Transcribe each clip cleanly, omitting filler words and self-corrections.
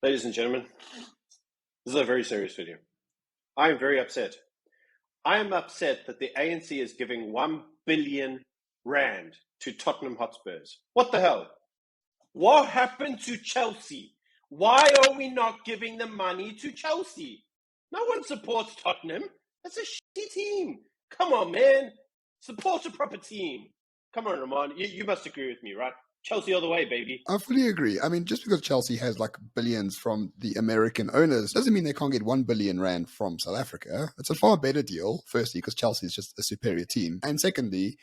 Ladies and gentlemen, this is a very serious video. I am very upset. I am upset that the ANC is giving 1 billion rand to Tottenham Hotspurs. What the hell? What happened to Chelsea? Why are we not giving the money to Chelsea? No one supports Tottenham. That's a shitty team. Come on, man. Support a proper team. Come on, Ramon. You must agree with me, right? Chelsea all the way, baby. I fully agree. I mean, just because Chelsea has like billions from the American owners doesn't mean they can't get 1 billion rand from South Africa. It's a far better deal, firstly, because Chelsea is just a superior team. And secondly,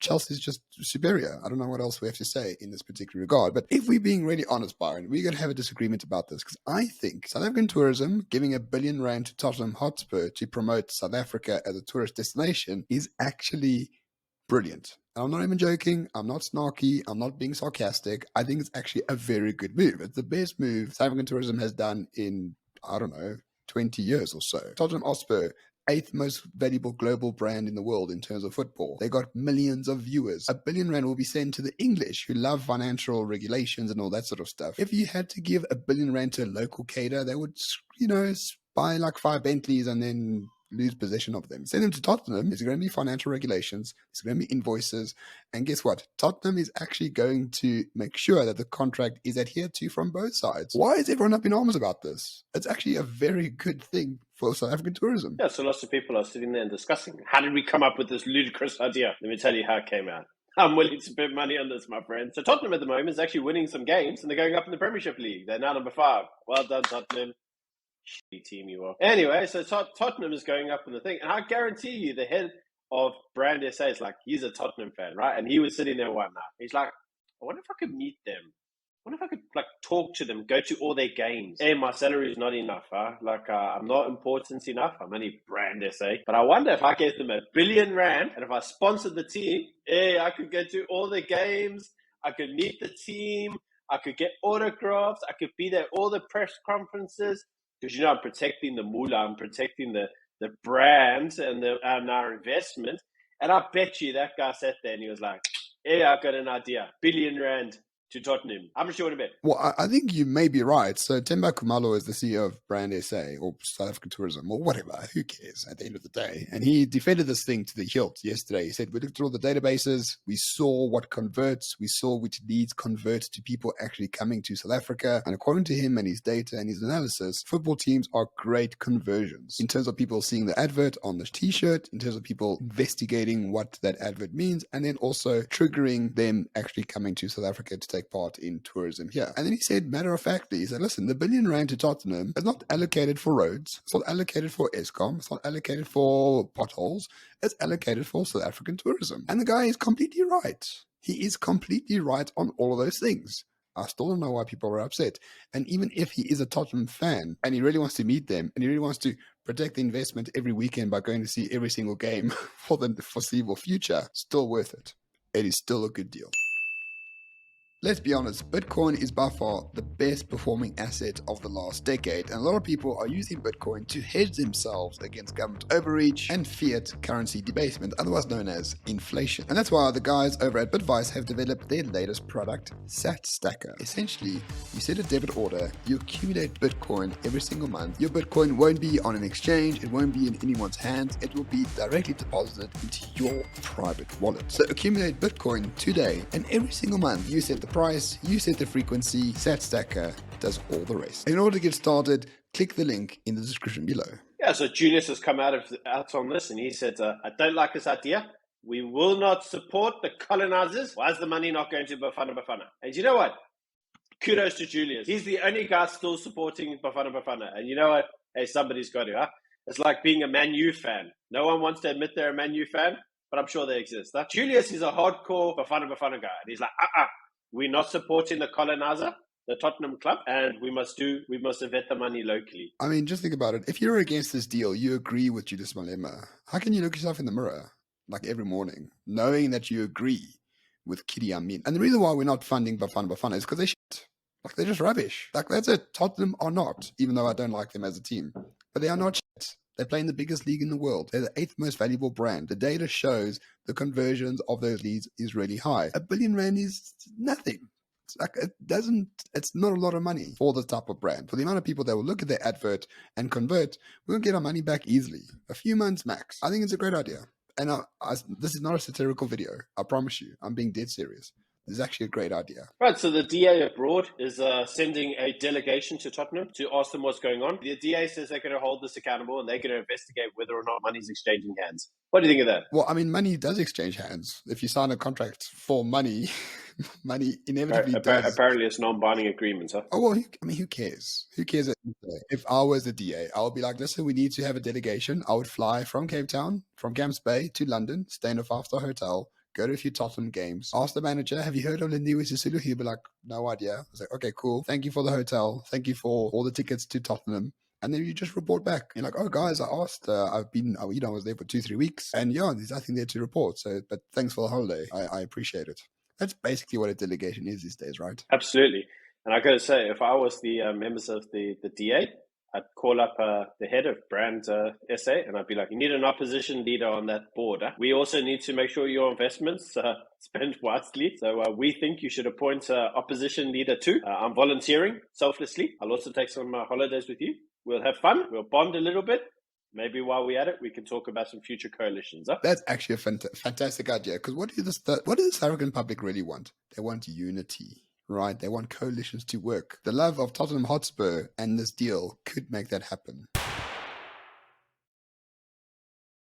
Chelsea is just superior. I don't know what else we have to say in this particular regard. But if we're being really honest, Byron, we're going to have a disagreement about this because I think South African tourism giving 1 billion rand to Tottenham Hotspur to promote South Africa as a tourist destination is actually brilliant. And I'm not even joking. I'm not snarky. I'm not being sarcastic. I think it's actually a very good move. It's the best move South African tourism has done in, I don't know, 20 years or so. Tottenham Hotspur, 8th most valuable global brand in the world in terms of football. They got millions of viewers. 1 billion rand will be sent to the English who love financial regulations and all that sort of stuff. If you had to give 1 billion rand to a local caterer, they would, buy like 5 Bentleys and then lose possession of them. Send them to Tottenham. There's going to be financial regulations. There's going to be invoices. And guess what? Tottenham is actually going to make sure that the contract is adhered to from both sides. Why is everyone up in arms about this? It's actually a very good thing for South African tourism. Yeah, so lots of people are sitting there and discussing, how did we come up with this ludicrous idea? Let me tell you how it came out. I'm willing to bet money on this, my friend. So Tottenham at the moment is actually winning some games, and they're going up in the Premiership League. They're now number 5. Well done, Tottenham. Shitty team you are. Anyway, so Tottenham is going up in the thing, and I guarantee you the head of Brand SA is like, he's a Tottenham fan, right? And he was sitting there one night. He's like, I wonder if I could meet them. I wonder if I could talk to them, go to all their games. Hey, my salary is not enough, huh? I'm not important enough. I'm only Brand SA. But I wonder if I gave them 1 billion rand and if I sponsored the team, I could go to all the games. I could meet the team. I could get autographs. I could be there at all the press conferences. Because, I'm protecting the moolah, I'm protecting the brand and our investment. And I bet you that guy sat there and he was like, I've got an idea. 1 billion rand to Tottenham. How much you want to bet? Well, I think you may be right. So Themba Khumalo is the CEO of Brand SA or South African Tourism or whatever. Who cares at the end of the day? And he defended this thing to the hilt yesterday. He said, we looked at all the databases. We saw what converts. We saw which leads convert to people actually coming to South Africa. And according to him and his data and his analysis, football teams are great conversions in terms of people seeing the advert on the t-shirt, in terms of people investigating what that advert means, and then also triggering them actually coming to South Africa to take part in tourism here. And then he said, matter of factly, he said, listen, the 1 billion rand to Tottenham is not allocated for roads, it's not allocated for Eskom, it's not allocated for potholes, it's allocated for South African tourism. And the guy is completely right. He is completely right on all of those things. I still don't know why people are upset. And even if he is a Tottenham fan and he really wants to meet them and he really wants to protect the investment every weekend by going to see every single game for the foreseeable future, still worth it. It is still a good deal. Let's be honest, Bitcoin is by far the best performing asset of the last decade, and a lot of people are using Bitcoin to hedge themselves against government overreach and fiat currency debasement, otherwise known as inflation. And that's why the guys over at Bitvice have developed their latest product, Sat Stacker. Essentially, you set a debit order, you accumulate Bitcoin every single month. Your Bitcoin won't be on an exchange, it won't be in anyone's hands, it will be directly deposited into your private wallet. So accumulate Bitcoin today, and every single month you set the price, you set the frequency, Sat Stacker does all the rest. In order to get started, click the link in the description below. Yeah, so Julius has come out on this and he said, I don't like this idea. We will not support the colonizers. Why is the money not going to Bafana Bafana? And you know what? Kudos to Julius. He's the only guy still supporting Bafana Bafana. And you know what? Hey, somebody's got to, huh? It's like being a Man U fan. No one wants to admit they're a Man U fan, but I'm sure they exist. Huh? Julius is a hardcore Bafana Bafana guy. And he's like, we're not supporting the colonizer, the Tottenham club, and we must vet the money locally. I mean, just think about it. If you're against this deal, you agree with Julius Malema. How can you look yourself in the mirror, like every morning, knowing that you agree with Kidi Amin? And the reason why we're not funding Bafana Bafana is because they're shit. Like, they're just rubbish. Like, that's it. Tottenham are not, even though I don't like them as a team. But they are not shit. They play in the biggest league in the world. They're the 8th most valuable brand. The data shows the conversions of those leads is really high. 1 billion rand is nothing. it's not a lot of money for the type of brand. For the amount of people that will look at their advert and convert, we'll get our money back easily. A few months max. I think it's a great idea. And this is not a satirical video. I promise you. I'm being dead serious. This is actually a great idea. Right, so the DA abroad is sending a delegation to Tottenham to ask them what's going on. The DA says they're going to hold this accountable and they're going to investigate whether or not money's exchanging hands. What do you think of that? Well, I mean, money does exchange hands. If you sign a contract for money, money inevitably does. Apparently, it's non-binding agreements, huh? Oh, well, who cares? Who cares? If I was the DA, I would be like, listen, we need to have a delegation. I would fly from Cape Town, from Camps Bay to London, stay in a 5-star hotel, go to a few Tottenham games, ask the manager, have you heard of Lindiwe Sisulu? He'd be like, no idea. I was like, okay, cool. Thank you for the hotel. Thank you for all the tickets to Tottenham. And then you just report back. You're like, oh, guys, I asked. I was there for 2-3 weeks. And yeah, there's nothing there to report. So, but thanks for the holiday. I appreciate it. That's basically what a delegation is these days, right? Absolutely. And I got to say, if I was the members of the DA, I'd call up the head of brand SA and I'd be like, you need an opposition leader on that board. Huh? We also need to make sure your investments spend wisely. So we think you should appoint opposition leader too. I'm volunteering selflessly. I'll also take some holidays with you. We'll have fun. We'll bond a little bit. Maybe while we're at it, we can talk about some future coalitions. Huh? That's actually a fantastic idea. Because what does the South African public really want? They want unity, right? They want coalitions to work. The love of Tottenham Hotspur and this deal could make that happen.